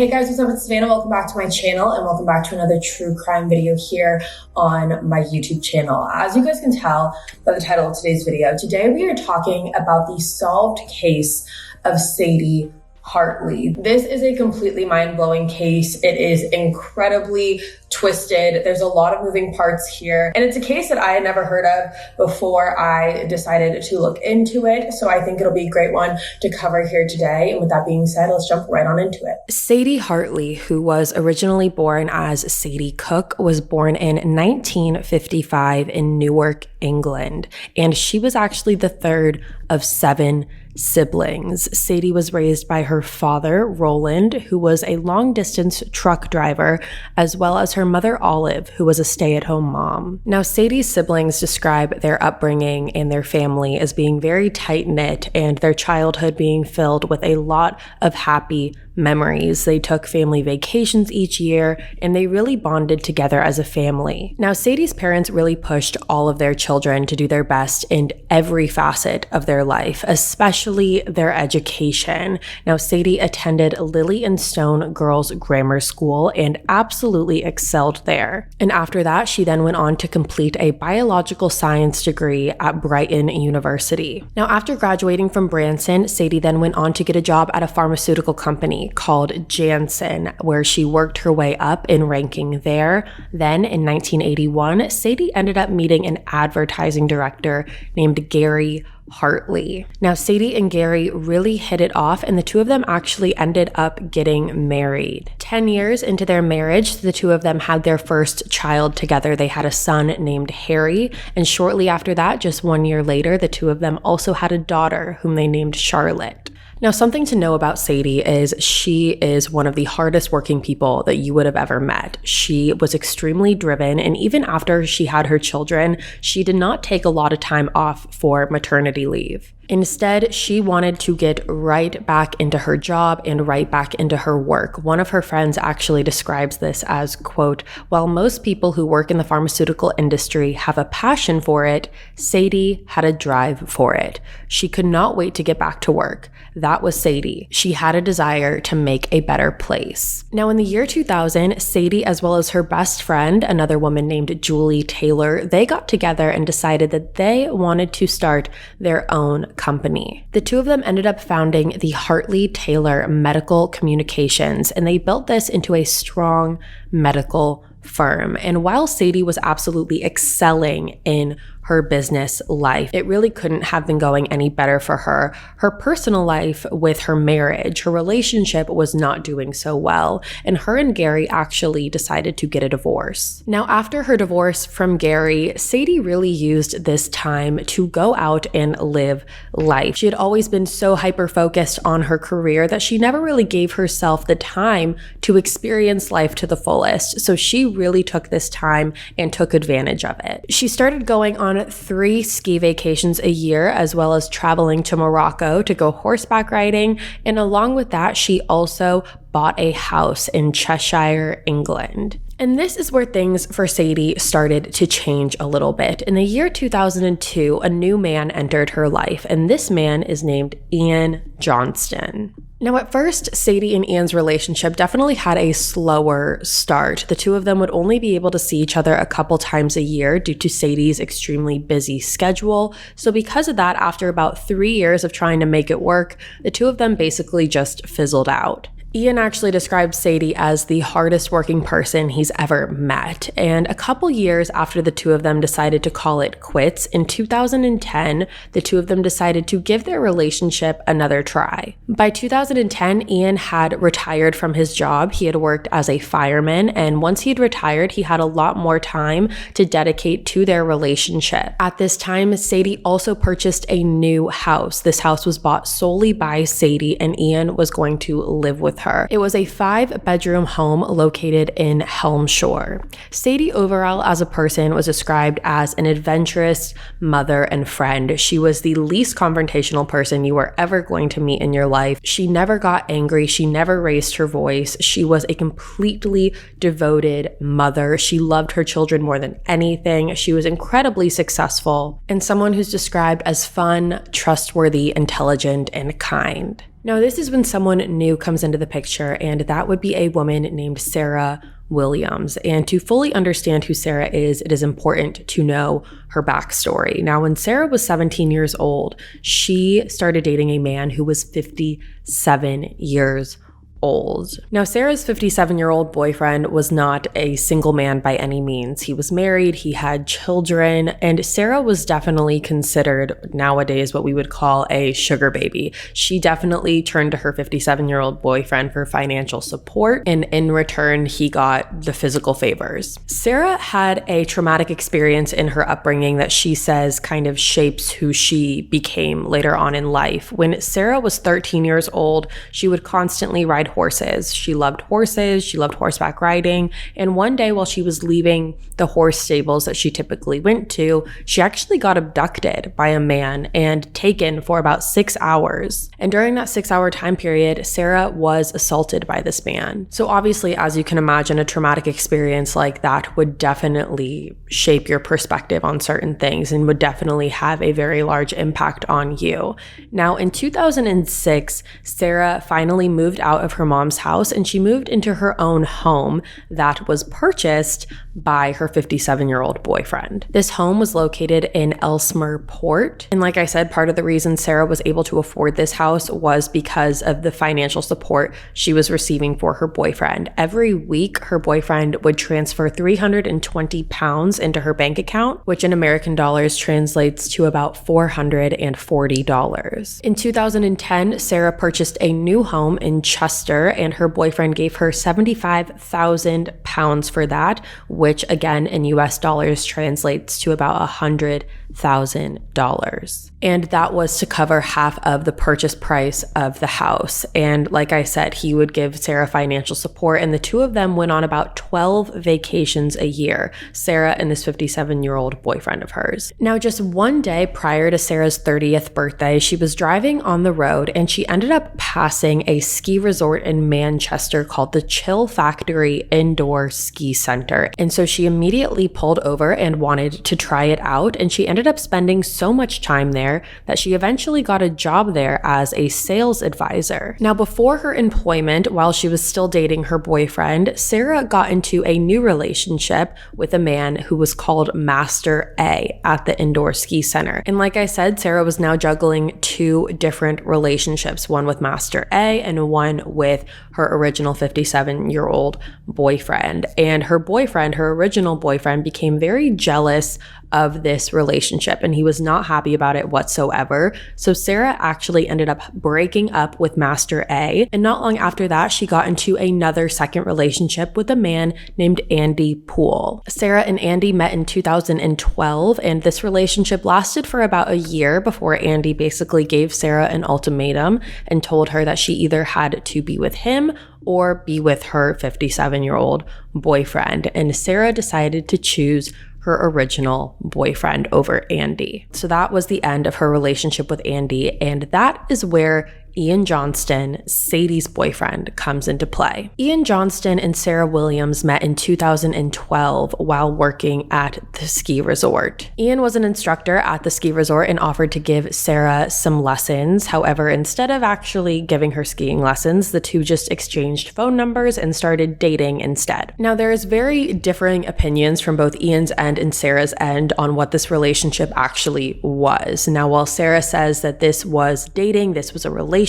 Hey guys, what's up? It's Savannah. Welcome back to my channel and welcome back to another true crime video here on my YouTube channel. As you guys can tell by the title of today's video, today we are talking about the solved case of Sadie Hartley. This is a completely mind-blowing case. It is incredibly twisted. There's a lot of moving parts here, and it's a case that I had never heard of before I decided to look into it. So I think it'll be a great one to cover here today. And with that being said, let's jump right on into it. Sadie Hartley, who was originally born as Sadie Cook, was born in 1955 in Newark, England, and she was actually the third of 7 siblings. Sadie was raised by her father, Roland, who was a long-distance truck driver, as well as her mother, Olive, who was a stay-at-home mom. Now, Sadie's siblings describe their upbringing and their family as being very tight-knit and their childhood being filled with a lot of happy memories. They took family vacations each year, and they really bonded together as a family. Now, Sadie's parents really pushed all of their children to do their best in every facet of their life, especially their education. Now, Sadie attended Lily and Stone Girls Grammar School and absolutely excelled there. And after that, she then went on to complete a biological science degree at Brighton University. Now, after graduating from Branson, Sadie then went on to get a job at a pharmaceutical company called Janssen, where she worked her way up in ranking there. Then in 1981, Sadie ended up meeting an advertising director named Gary Hartley. Now, Sadie and Gary really hit it off, and the two of them actually ended up getting married. 10 years into their marriage, the two of them had their first child together. They had a son named Harry, and shortly after that, just 1 year later, the two of them also had a daughter whom they named Charlotte. Now, something to know about Sadie is she is one of the hardest working people that you would have ever met. She was extremely driven, and even after she had her children, she did not take a lot of time off for maternity leave. Instead, she wanted to get right back into her job and right back into her work. One of her friends actually describes this as, quote, "While most people who work in the pharmaceutical industry have a passion for it, Sadie had a drive for it. She could not wait to get back to work." That was Sadie. She had a desire to make a better place. Now, in the year 2000, Sadie, as well as her best friend, another woman named Julie Taylor, they got together and decided that they wanted to start their own company. The two of them ended up founding the Hartley Taylor Medical Communications, and they built this into a strong medical firm. And while Sadie was absolutely excelling in her business life, it really couldn't have been going any better for her. Her personal life with her marriage, her relationship was not doing so well, and her and Gary actually decided to get a divorce. Now, after her divorce from Gary, Sadie really used this time to go out and live life. She had always been so hyper-focused on her career that she never really gave herself the time to experience life to the fullest. So she really took this time and took advantage of it. She started going on 3 ski vacations a year, as well as traveling to Morocco to go horseback riding. And along with that, she also bought a house in Cheshire, England. And this is where things for Sadie started to change a little bit. In the year 2002, a new man entered her life, and this man is named Ian Johnston. Now, at first, Sadie and Ian's relationship definitely had a slower start. The two of them would only be able to see each other a couple times a year due to Sadie's extremely busy schedule. So because of that, after about 3 years of trying to make it work, the two of them basically just fizzled out. Ian actually described Sadie as the hardest working person he's ever met. And a couple years after the two of them decided to call it quits, in 2010, the two of them decided to give their relationship another try. By 2010, Ian had retired from his job. He had worked as a fireman, and once he had retired, he had a lot more time to dedicate to their relationship. At this time, Sadie also purchased a new house. This house was bought solely by Sadie, and Ian was going to live with her. It was a 5-bedroom home located in Helmshore. Sadie overall as a person was described as an adventurous mother and friend. She was the least confrontational person you were ever going to meet in your life. She never got angry. She never raised her voice. She was a completely devoted mother. She loved her children more than anything. She was incredibly successful and someone who's described as fun, trustworthy, intelligent, and kind. Now, this is when someone new comes into the picture, and that would be a woman named Sarah Williams. And to fully understand who Sarah is, it is important to know her backstory. Now, when Sarah was 17 years old, she started dating a man who was 57 years old. Now, Sarah's 57-year-old boyfriend was not a single man by any means. He was married, he had children, and Sarah was definitely considered nowadays what we would call a sugar baby. She definitely turned to her 57-year-old boyfriend for financial support, and in return, he got the physical favors. Sarah had a traumatic experience in her upbringing that she says kind of shapes who she became later on in life. When Sarah was 13 years old, she would constantly ride horses. She loved horses, she loved horseback riding, and one day while she was leaving the horse stables that she typically went to, she actually got abducted by a man and taken for about 6 hours. And during that 6-hour time period, Sarah was assaulted by this man. So obviously, as you can imagine, a traumatic experience like that would definitely shape your perspective on certain things and would definitely have a very large impact on you. Now, in 2006, Sarah finally moved out of her mom's house and she moved into her own home that was purchased by her 57-year-old boyfriend. This home was located in Ellesmere Port. And like I said, part of the reason Sarah was able to afford this house was because of the financial support she was receiving for her boyfriend. Every week, her boyfriend would transfer 320 pounds into her bank account, which in American dollars translates to about $440. In 2010, Sarah purchased a new home in Chester, and her boyfriend gave her 75,000 pounds for that, which again in US dollars translates to about $100,000. And that was to cover half of the purchase price of the house. And like I said, he would give Sarah financial support, and the two of them went on about 12 vacations a year, Sarah and this 57-year-old boyfriend of hers. Now, just one day prior to Sarah's 30th birthday, she was driving on the road and she ended up passing a ski resort in Manchester called the Chill Factory Indoor Ski Center. And so she immediately pulled over and wanted to try it out, and she ended up spending so much time there that she eventually got a job there as a sales advisor. Now, before her employment, while she was still dating her boyfriend, Sarah got into a new relationship with a man who was called Master A at the indoor ski center. And like I said, Sarah was now juggling two different relationships, one with Master A and one with her original 57-year-old boyfriend. And her boyfriend, her original boyfriend, became very jealous of this relationship, and he was not happy about it whatsoever. So Sarah actually ended up breaking up with Master A, and not long after that, she got into another second relationship with a man named Andy Poole. Sarah and Andy met in 2012, and this relationship lasted for about a year before Andy basically gave Sarah an ultimatum and told her that she either had to be with him or be with her 57-year-old boyfriend. And Sarah decided to choose her original boyfriend over Andy. So that was the end of her relationship with Andy, and that is where Ian Johnston, Sadie's boyfriend, comes into play. Ian Johnston and Sarah Williams met in 2012 while working at the ski resort. Ian was an instructor at the ski resort and offered to give Sarah some lessons. However, instead of actually giving her skiing lessons, the two just exchanged phone numbers and started dating instead. Now, there is very differing opinions from both Ian's end and Sarah's end on what this relationship actually was. Now, while Sarah says that this was dating, this was a relationship,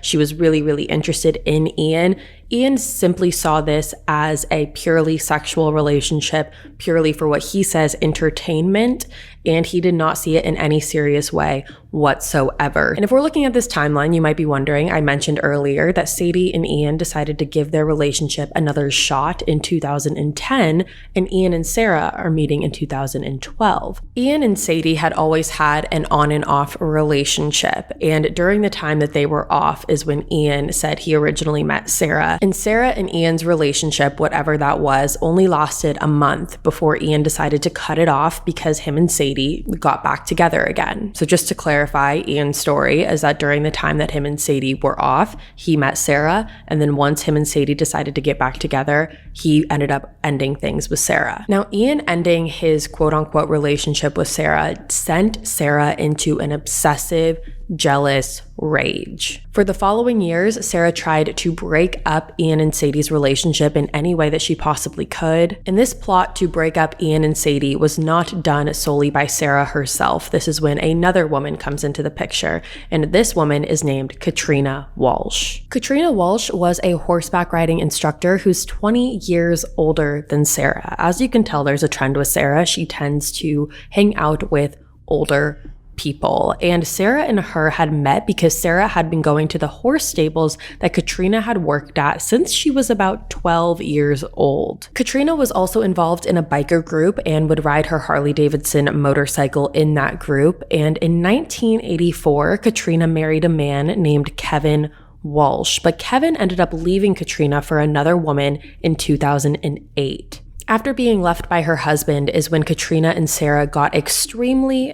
she was really, really interested in Ian, Ian simply saw this as a purely sexual relationship, purely for what he says entertainment, and he did not see it in any serious way whatsoever. And if we're looking at this timeline, you might be wondering, I mentioned earlier that Sadie and Ian decided to give their relationship another shot in 2010, and Ian and Sarah are meeting in 2012. Ian and Sadie had always had an on and off relationship, and during the time that they were off is when Ian said he originally met Sarah. And Sarah and Ian's relationship, whatever that was, only lasted a month before Ian decided to cut it off because him and Sadie got back together again. So just to clarify, Ian's story is that during the time that him and Sadie were off, he met Sarah, and then once him and Sadie decided to get back together, he ended up ending things with Sarah. Now, Ian ending his quote-unquote relationship with Sarah sent Sarah into an obsessive jealous rage. For the following years, Sarah tried to break up Ian and Sadie's relationship in any way that she possibly could. And this plot to break up Ian and Sadie was not done solely by Sarah herself. This is when another woman comes into the picture, and this woman is named Katrina Walsh. Katrina Walsh was a horseback riding instructor who's 20 years older than Sarah. As you can tell, there's a trend with Sarah. She tends to hang out with older people. And Sarah and her had met because Sarah had been going to the horse stables that Katrina had worked at since she was about 12 years old. Katrina was also involved in a biker group and would ride her Harley-Davidson motorcycle in that group. And in 1984, Katrina married a man named Kevin Walsh, but Kevin ended up leaving Katrina for another woman in 2008. After being left by her husband is when Katrina and Sarah got extremely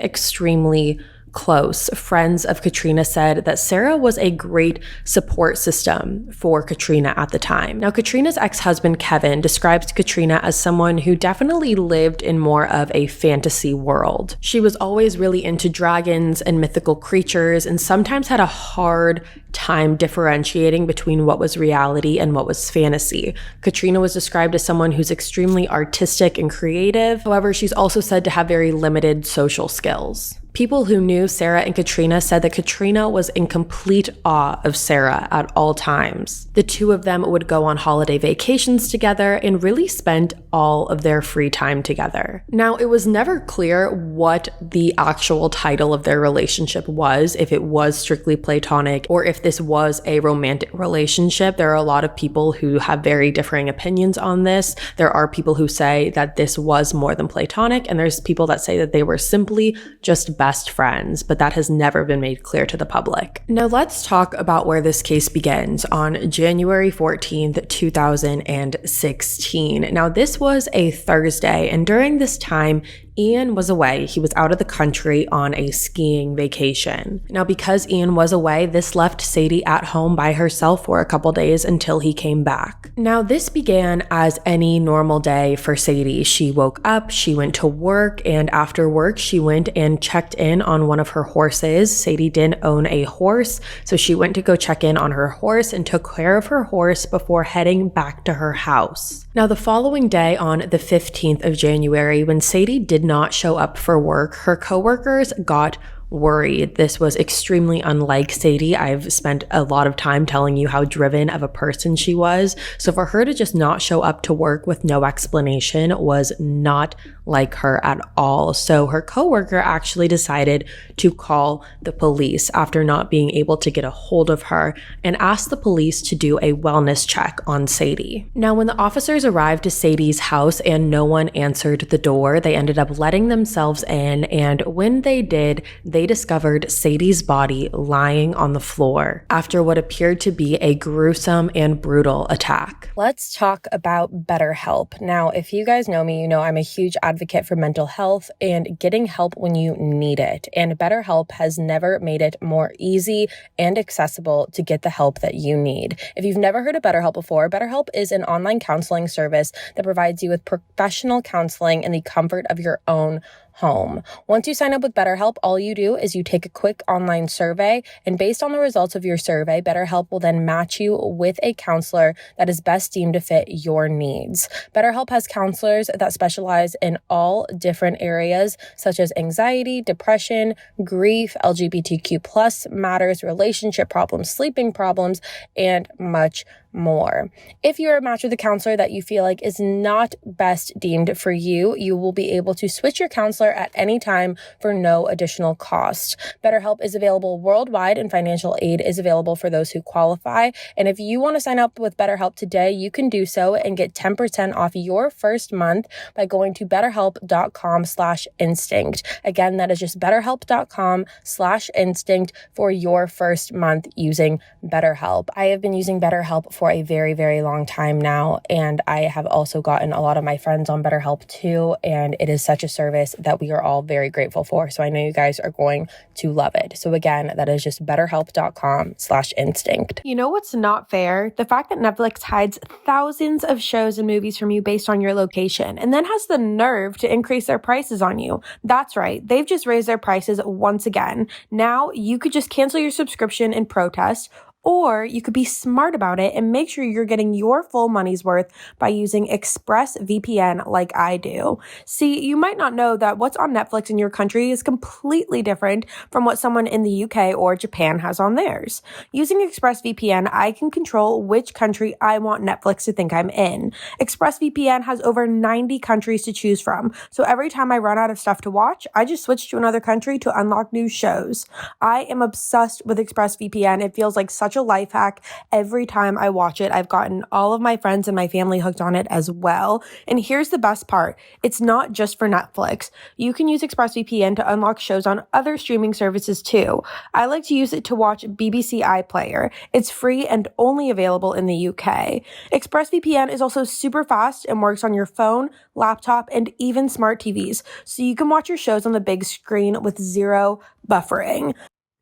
close. Friends of Katrina said that Sarah was a great support system for Katrina at the time. Now, Katrina's ex-husband, Kevin, describes Katrina as someone who definitely lived in more of a fantasy world. She was always really into dragons and mythical creatures and sometimes had a hard time differentiating between what was reality and what was fantasy. Katrina was described as someone who's extremely artistic and creative. However, she's also said to have very limited social skills. People who knew Sarah and Katrina said that Katrina was in complete awe of Sarah at all times. The two of them would go on holiday vacations together and really spent all of their free time together. Now, it was never clear what the actual title of their relationship was, if it was strictly platonic or if this was a romantic relationship. There are a lot of people who have very differing opinions on this. There are people who say that this was more than platonic, and there's people that say that they were simply just best friends, but that has never been made clear to the public. Now let's talk about where this case begins on January 14th, 2016. Now this was a Thursday, and during this time, Ian was away. He was out of the country on a skiing vacation. Now, because Ian was away, this left Sadie at home by herself for a couple days until he came back. Now, this began as any normal day for Sadie. She woke up, she went to work, and after work, she went and checked in on one of her horses. Sadie didn't own a horse, so she went to go check in on her horse and took care of her horse before heading back to her house. Now, the following day on the 15th of January, when Sadie did not show up for work, her coworkers got worried. This was extremely unlike Sadie. I've spent a lot of time telling you how driven of a person she was. So for her to just not show up to work with no explanation was not like her at all. So her coworker actually decided to call the police after not being able to get a hold of her and asked the police to do a wellness check on Sadie. Now, when the officers arrived to Sadie's house and no one answered the door, they ended up letting themselves in, and when they did, they discovered Sadie's body lying on the floor after what appeared to be a gruesome and brutal attack. Let's talk about BetterHelp. Now, if you guys know me, you know I'm a huge advocate for mental health and getting help when you need it. And BetterHelp has never made it more easy and accessible to get the help that you need. If you've never heard of BetterHelp before, BetterHelp is an online counseling service that provides you with professional counseling in the comfort of your own home. Once you sign up with BetterHelp, all you do is you take a quick online survey, and based on the results of your survey, BetterHelp will then match you with a counselor that is best deemed to fit your needs. BetterHelp has counselors that specialize in all different areas such as anxiety, depression, grief, LGBTQ+ matters, relationship problems, sleeping problems, and much more. If you're a match with a counselor that you feel like is not best deemed for you, you will be able to switch your counselor at any time for no additional cost. BetterHelp is available worldwide, and financial aid is available for those who qualify. And if you want to sign up with BetterHelp today, you can do so and get 10% off your first month by going to betterhelp.com/instinct. Again, that is just betterhelp.com/instinct for your first month using BetterHelp. I have been using BetterHelp for for a very, very long time now, and I have also gotten a lot of my friends on BetterHelp too, and it is such a service that we are all very grateful for. So I know you guys are going to love it. So again, that is just betterhelp.com/instinct. You know what's not fair? The fact that Netflix hides thousands of shows and movies from you based on your location and then has the nerve to increase their prices on you. That's right. They've just raised their prices once again. Now you could just cancel your subscription in protest, or you could be smart about it and make sure you're getting your full money's worth by using ExpressVPN like I do. See, you might not know that what's on Netflix in your country is completely different from what someone in the UK or Japan has on theirs. Using ExpressVPN, I can control which country I want Netflix to think I'm in. ExpressVPN has over 90 countries to choose from, so every time I run out of stuff to watch, I just switch to another country to unlock new shows. I am obsessed with ExpressVPN. It feels like such a life hack. Every time I watch it, I've gotten all of my friends and my family hooked on it as well. And here's the best part. It's not just for Netflix. You can use ExpressVPN to unlock shows on other streaming services too. I like to use it to watch BBC iPlayer. It's free and only available in the UK. ExpressVPN is also super fast and works on your phone, laptop, and even smart TVs. So you can watch your shows on the big screen with zero buffering.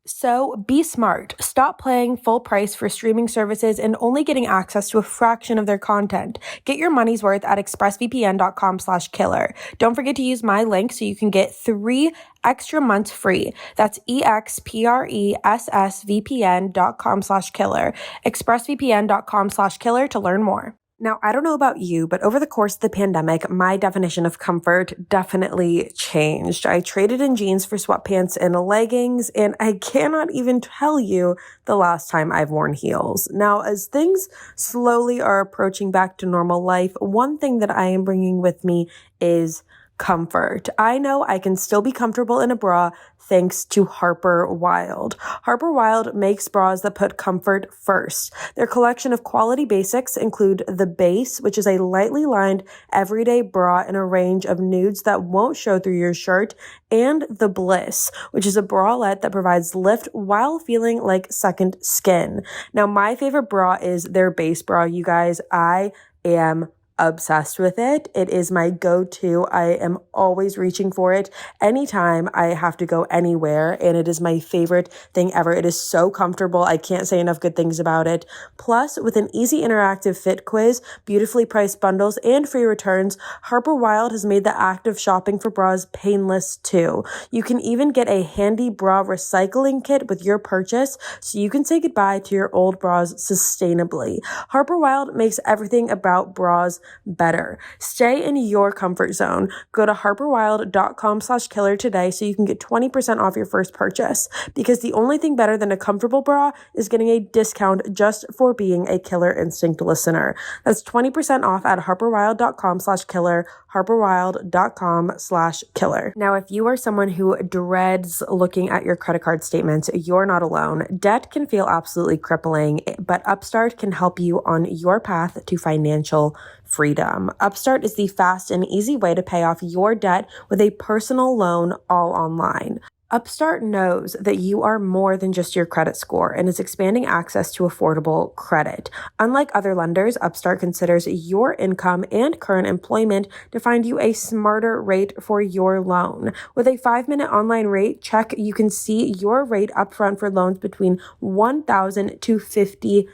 So be smart. Stop paying full price for streaming services and only getting access to a fraction of their content. Get your money's worth at expressvpn.com/killer. Don't forget to use my link so you can get 3 extra months free. That's expressvpn.com/killer. expressvpn.com/killer to learn more. Now, I don't know about you, but over the course of the pandemic, my definition of comfort definitely changed. I traded in jeans for sweatpants and leggings, and I cannot even tell you the last time I've worn heels. Now, as things slowly are approaching back to normal life, one thing that I am bringing with me is comfort. I know I can still be comfortable in a bra thanks to Harper Wilde. Harper Wilde makes bras that put comfort first. Their collection of quality basics include the Base, which is a lightly lined everyday bra in a range of nudes that won't show through your shirt, and the Bliss, which is a bralette that provides lift while feeling like second skin. Now, my favorite bra is their Base bra, you guys. I am obsessed with it. It is my go-to. I am always reaching for it anytime I have to go anywhere, and it is my favorite thing ever. It is so comfortable. I can't say enough good things about it. Plus, with an easy interactive fit quiz, beautifully priced bundles, and free returns, Harper Wilde has made the act of shopping for bras painless too. You can even get a handy bra recycling kit with your purchase, so you can say goodbye to your old bras sustainably. Harper Wilde makes everything about bras better. Stay in your comfort zone. Go to harperwilde.com/killer today so you can get 20% off your first purchase, because the only thing better than a comfortable bra is getting a discount just for being a Killer Instinct listener. That's 20% off at harperwilde.com/killer, harperwilde.com/killer. Now, if you are someone who dreads looking at your credit card statements, you're not alone. Debt can feel absolutely crippling, but Upstart can help you on your path to financial freedom. Upstart is the fast and easy way to pay off your debt with a personal loan all online. Upstart knows that you are more than just your credit score and is expanding access to affordable credit. Unlike other lenders, Upstart considers your income and current employment to find you a smarter rate for your loan. With a 5-minute online rate check, you can see your rate upfront for loans between $1,000 to $50,000.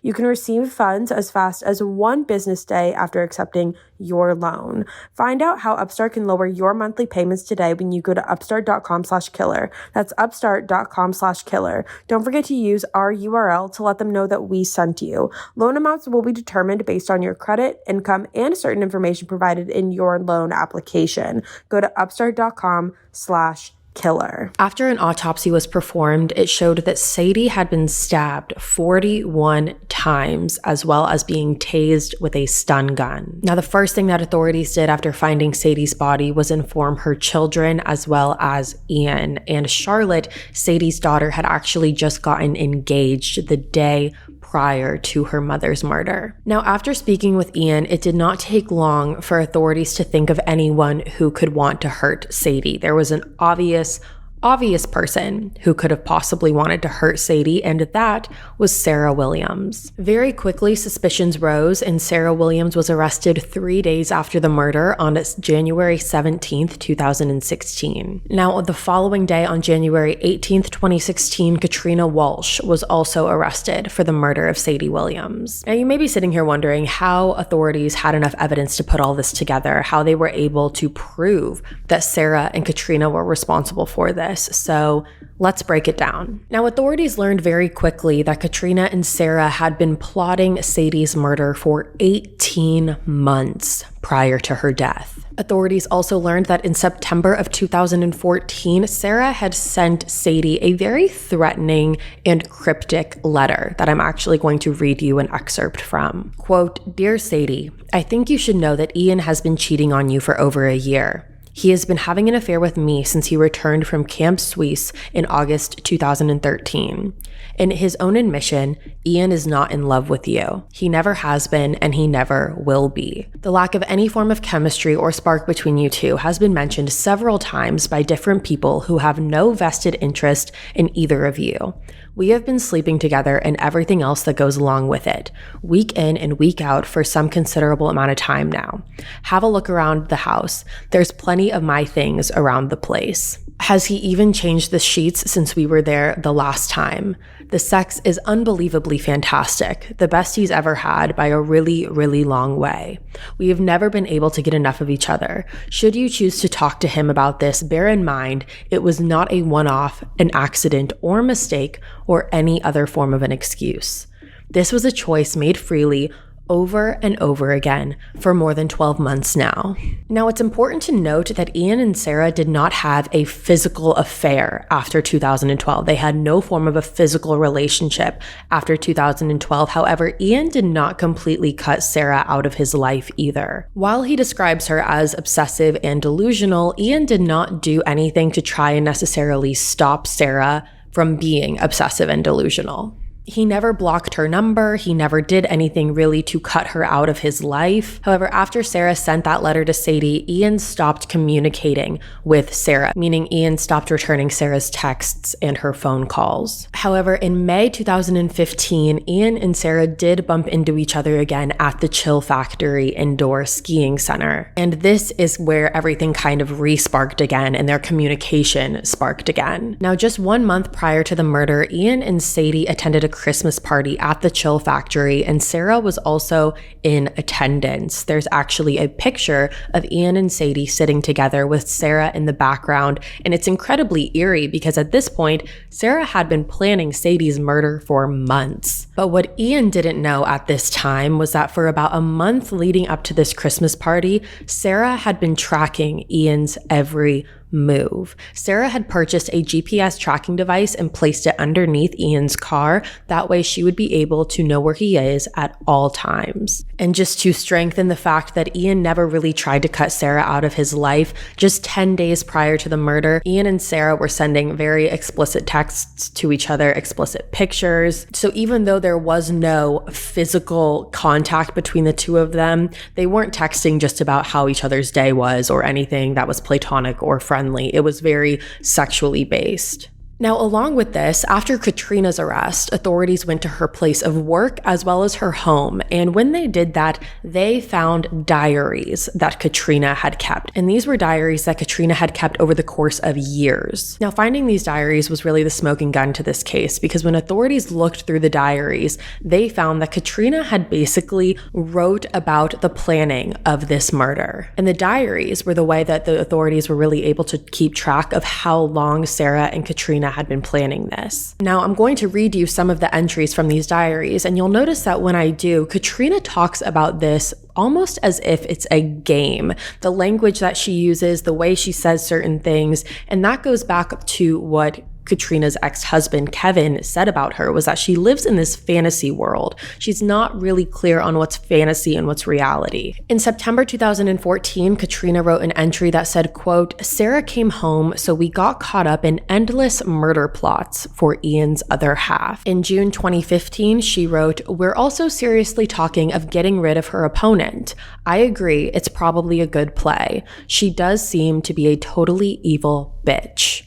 You can receive funds as fast as 1 business day after accepting your loan. Find out how Upstart can lower your monthly payments today when you go to upstart.com/killer. That's upstart.com/killer. Don't forget to use our URL to let them know that we sent you. Loan amounts will be determined based on your credit, income, and certain information provided in your loan application. Go to upstart.com/killer. After an autopsy was performed, it showed that Sadie had been stabbed 41 times, as well as being tased with a stun gun. Now, the first thing that authorities did after finding Sadie's body was inform her children as well as Ian. And Charlotte, Sadie's daughter, had actually just gotten engaged the day prior to her mother's murder. Now, after speaking with Ian, it did not take long for authorities to think of anyone who could want to hurt Sadie. There was an obvious obvious person who could have possibly wanted to hurt Sadie, and that was Sarah Williams. Very quickly, suspicions rose, and Sarah Williams was arrested 3 days after the murder on January 17th, 2016. Now, the following day, on January 18th, 2016, Katrina Walsh was also arrested for the murder of Sadie Williams. Now, you may be sitting here wondering how authorities had enough evidence to put all this together, how they were able to prove that Sarah and Katrina were responsible for this. So let's break it down. Now, authorities learned very quickly that Katrina and Sarah had been plotting Sadie's murder for 18 months prior to her death. Authorities also learned that in September of 2014, Sarah had sent Sadie a very threatening and cryptic letter that I'm actually going to read you an excerpt from. Quote, "Dear Sadie, I think you should know that Ian has been cheating on you for over a year. He has been having an affair with me since he returned from Camp Suisse in August 2013. In his own admission, Ian is not in love with you. He never has been, and he never will be. The lack of any form of chemistry or spark between you two has been mentioned several times by different people who have no vested interest in either of you. We have been sleeping together and everything else that goes along with it, week in and week out for some considerable amount of time now. Have a look around the house. There's plenty of my things around the place. Has he even changed the sheets since we were there the last time? The sex is unbelievably fantastic, the best he's ever had by a really, really long way. We have never been able to get enough of each other. Should you choose to talk to him about this, bear in mind it was not a one-off, an accident, or mistake, or any other form of an excuse. This was a choice made freely over and over again for more than 12 months now. Now, it's important to note that Ian and Sarah did not have a physical affair after 2012. They had no form of a physical relationship after 2012. However, Ian did not completely cut Sarah out of his life either. While he describes her as obsessive and delusional, Ian did not do anything to try and necessarily stop Sarah from being obsessive and delusional. He never blocked her number. He never did anything really to cut her out of his life. However, after Sarah sent that letter to Sadie, Ian stopped communicating with Sarah, meaning Ian stopped returning Sarah's texts and her phone calls. However, in May 2015, Ian and Sarah did bump into each other again at the Chill Factory indoor skiing center. And this is where everything kind of re-sparked again and their communication sparked again. Now, just 1 month prior to the murder, Ian and Sadie attended a Christmas party at the Chill Factory, and Sarah was also in attendance. There's actually a picture of Ian and Sadie sitting together with Sarah in the background, and it's incredibly eerie because at this point, Sarah had been planning Sadie's murder for months. But what Ian didn't know at this time was that for about a month leading up to this Christmas party, Sarah had been tracking Ian's every move. Sarah had purchased a GPS tracking device and placed it underneath Ian's car. That way she would be able to know where he is at all times. And just to strengthen the fact that Ian never really tried to cut Sarah out of his life, just 10 days prior to the murder, Ian and Sarah were sending very explicit texts to each other, explicit pictures. So even though there was no physical contact between the two of them, they weren't texting just about how each other's day was or anything that was platonic or friendly. It was very sexually based. Now, along with this, after Katrina's arrest, authorities went to her place of work as well as her home. And when they did that, they found diaries that Katrina had kept. And these were diaries that Katrina had kept over the course of years. Now, finding these diaries was really the smoking gun to this case because when authorities looked through the diaries, they found that Katrina had basically wrote about the planning of this murder. And the diaries were the way that the authorities were really able to keep track of how long Sarah and Katrina had been planning this. Now, I'm going to read you some of the entries from these diaries, and you'll notice that when I do, Katrina talks about this almost as if it's a game. The language that she uses, the way she says certain things, and that goes back to what Katrina's ex-husband, Kevin, said about her was that she lives in this fantasy world. She's not really clear on what's fantasy and what's reality. In September 2014, Katrina wrote an entry that said, quote, "Sarah came home, so we got caught up in endless murder plots for Ian's other half." In June 2015, she wrote, "We're also seriously talking of getting rid of her opponent. I agree, it's probably a good play. She does seem to be a totally evil bitch."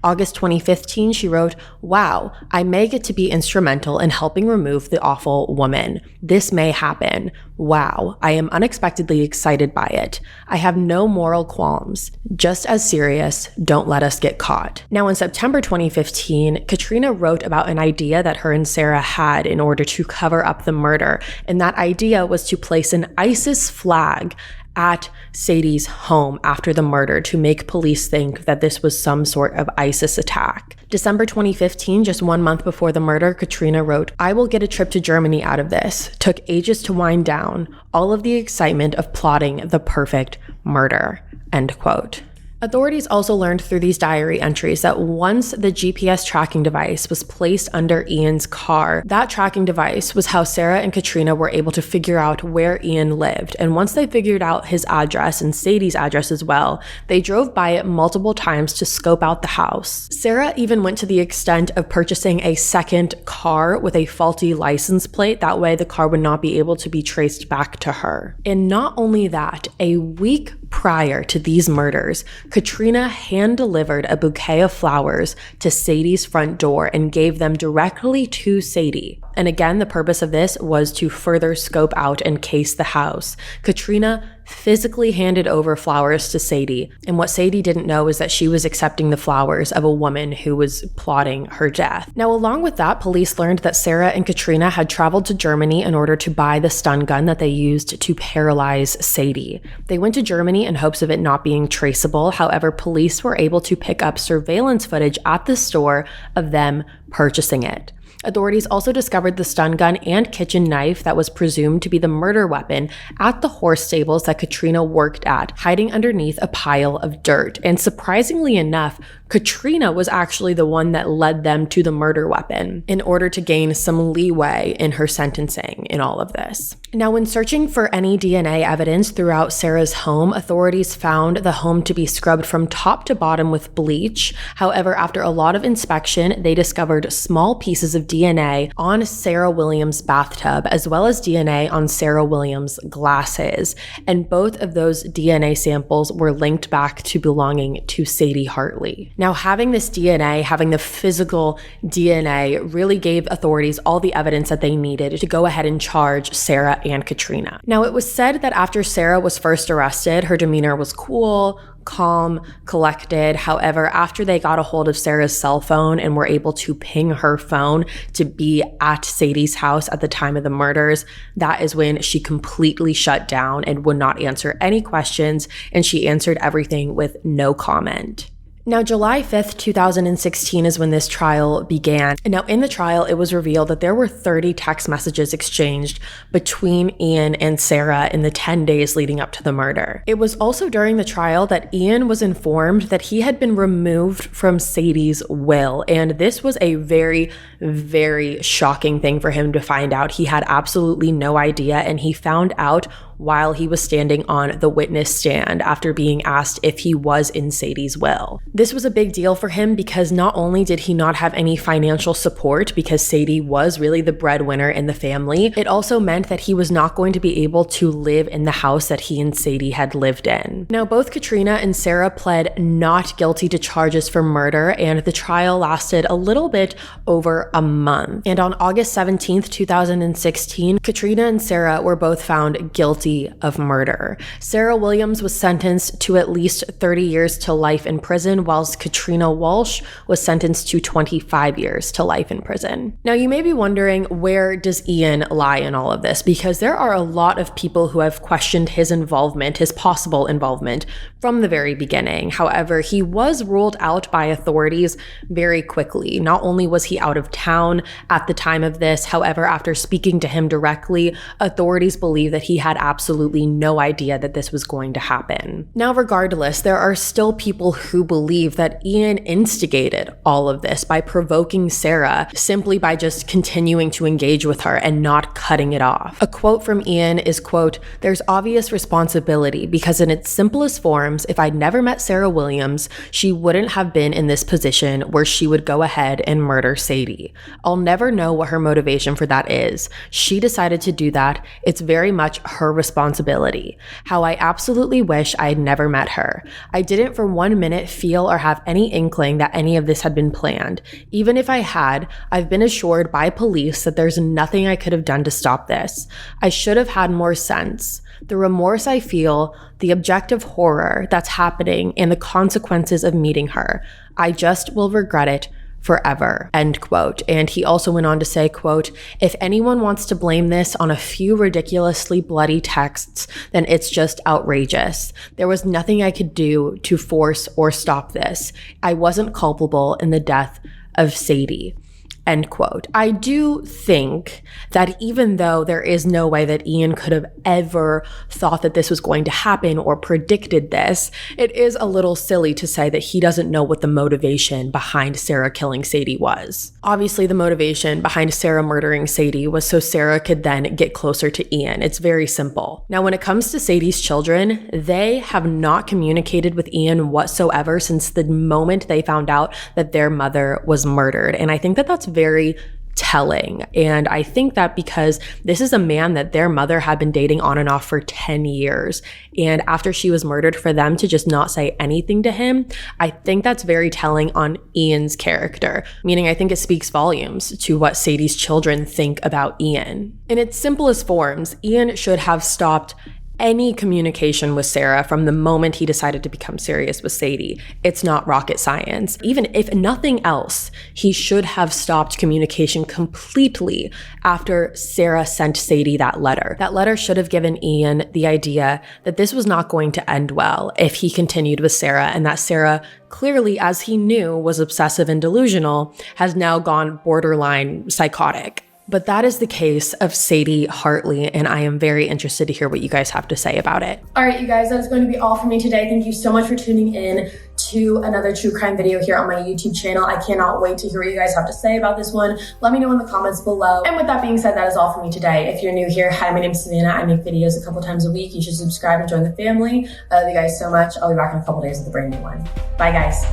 August 2015, she wrote, "Wow, I may get to be instrumental in helping remove the awful woman. This may happen. Wow, I am unexpectedly excited by it. I have no moral qualms. Just as serious, don't let us get caught." Now in September 2015, Katrina wrote about an idea that her and Sarah had in order to cover up the murder, and that idea was to place an ISIS flag at Sadie's home after the murder to make police think that this was some sort of ISIS attack. December 2015, just 1 month before the murder, Katrina wrote, "I will get a trip to Germany out of this. Took ages to wind down. All of the excitement of plotting the perfect murder." End quote. Authorities also learned through these diary entries that once the GPS tracking device was placed under Ian's car, that tracking device was how Sarah and Katrina were able to figure out where Ian lived. And once they figured out his address and Sadie's address as well, they drove by it multiple times to scope out the house. Sarah even went to the extent of purchasing a second car with a faulty license plate. That way the car would not be able to be traced back to her. And not only that, a week prior to these murders, Katrina hand-delivered a bouquet of flowers to Sadie's front door and gave them directly to Sadie. And again, the purpose of this was to further scope out and case the house. Katrina physically handed over flowers to Sadie, and what Sadie didn't know is that she was accepting the flowers of a woman who was plotting her death. Now, along with that, police learned that Sarah and Katrina had traveled to Germany in order to buy the stun gun that they used to paralyze Sadie. They went to Germany in hopes of it not being traceable. However, police were able to pick up surveillance footage at the store of them purchasing it. Authorities also discovered the stun gun and kitchen knife that was presumed to be the murder weapon at the horse stables that Katrina worked at, hiding underneath a pile of dirt. And surprisingly enough, Katrina was actually the one that led them to the murder weapon in order to gain some leeway in her sentencing in all of this. Now, when searching for any DNA evidence throughout Sarah's home, authorities found the home to be scrubbed from top to bottom with bleach. However, after a lot of inspection, they discovered small pieces of DNA on Sarah Williams' bathtub, as well as DNA on Sarah Williams' glasses. And both of those DNA samples were linked back to belonging to Sadie Hartley. Now, having this DNA, having the physical DNA, really gave authorities all the evidence that they needed to go ahead and charge Sarah and Katrina. Now, it was said that after Sarah was first arrested, her demeanor was cool, calm, collected. However, after they got a hold of Sarah's cell phone and were able to ping her phone to be at Sadie's house at the time of the murders, that is when she completely shut down and would not answer any questions, and she answered everything with no comment. Now, July 5th, 2016 is when this trial began. And now in the trial, it was revealed that there were 30 text messages exchanged between Ian and Sarah in the 10 days leading up to the murder. It was also during the trial that Ian was informed that he had been removed from Sadie's will. And this was a very, very shocking thing for him to find out. He had absolutely no idea, and he found out while he was standing on the witness stand after being asked if he was in Sadie's will. This was a big deal for him because not only did he not have any financial support because Sadie was really the breadwinner in the family, it also meant that he was not going to be able to live in the house that he and Sadie had lived in. Now, both Katrina and Sarah pled not guilty to charges for murder, and the trial lasted a little bit over a month. And on August 17th, 2016, Katrina and Sarah were both found guilty of murder. Sarah Williams was sentenced to at least 30 years to life in prison, whilst Katrina Walsh was sentenced to 25 years to life in prison. Now, you may be wondering, where does Ian lie in all of this? Because there are a lot of people who have questioned his involvement, his possible involvement, from the very beginning. However, he was ruled out by authorities very quickly. Not only was he out of town at the time of this, however, after speaking to him directly, authorities believe that he had absolutely no idea that this was going to happen. Now, regardless, there are still people who believe that Ian instigated all of this by provoking Sarah simply by just continuing to engage with her and not cutting it off. A quote from Ian is, quote, "There's obvious responsibility because in its simplest forms, if I'd never met Sarah Williams, she wouldn't have been in this position where she would go ahead and murder Sadie. I'll never know what her motivation for that is. She decided to do that. It's very much her responsibility. How I absolutely wish I had never met her. I didn't for 1 minute feel or have any inkling that any of this had been planned. Even if I had, I've been assured by police that there's nothing I could have done to stop this. I should have had more sense. The remorse I feel, the objective horror that's happening, and the consequences of meeting her. I just will regret it forever, end quote. And he also went on to say, quote, if anyone wants to blame this on a few ridiculously bloody texts, then it's just outrageous. There was nothing I could do to force or stop this. I wasn't culpable in the death of Sadie. End quote. I do think that even though there is no way that Ian could have ever thought that this was going to happen or predicted this, it is a little silly to say that he doesn't know what the motivation behind Sarah killing Sadie was. Obviously, the motivation behind Sarah murdering Sadie was so Sarah could then get closer to Ian. It's very simple. Now, when it comes to Sadie's children, they have not communicated with Ian whatsoever since the moment they found out that their mother was murdered. And I think that that's very telling. And I think that because this is a man that their mother had been dating on and off for 10 years. And after she was murdered, for them to just not say anything to him, I think that's very telling on Ian's character. Meaning I think it speaks volumes to what Sadie's children think about Ian. In its simplest forms, Ian should have stopped any communication with Sarah from the moment he decided to become serious with Sadie. It's not rocket science. Even if nothing else, he should have stopped communication completely after Sarah sent Sadie that letter. That letter should have given Ian the idea that this was not going to end well if he continued with Sarah, and that Sarah, clearly, as he knew, was obsessive and delusional, has now gone borderline psychotic. But that is the case of Sadie Hartley, and I am very interested to hear what you guys have to say about it. All right, you guys, that is going to be all for me today. Thank you so much for tuning in to another true crime video here on my YouTube channel. I cannot wait to hear what you guys have to say about this one. Let me know in the comments below. And with that being said, that is all for me today. If you're new here, hi, my name is Savannah. I make videos a couple times a week. You should subscribe and join the family. I love you guys so much. I'll be back in a couple days with a brand new one. Bye, guys.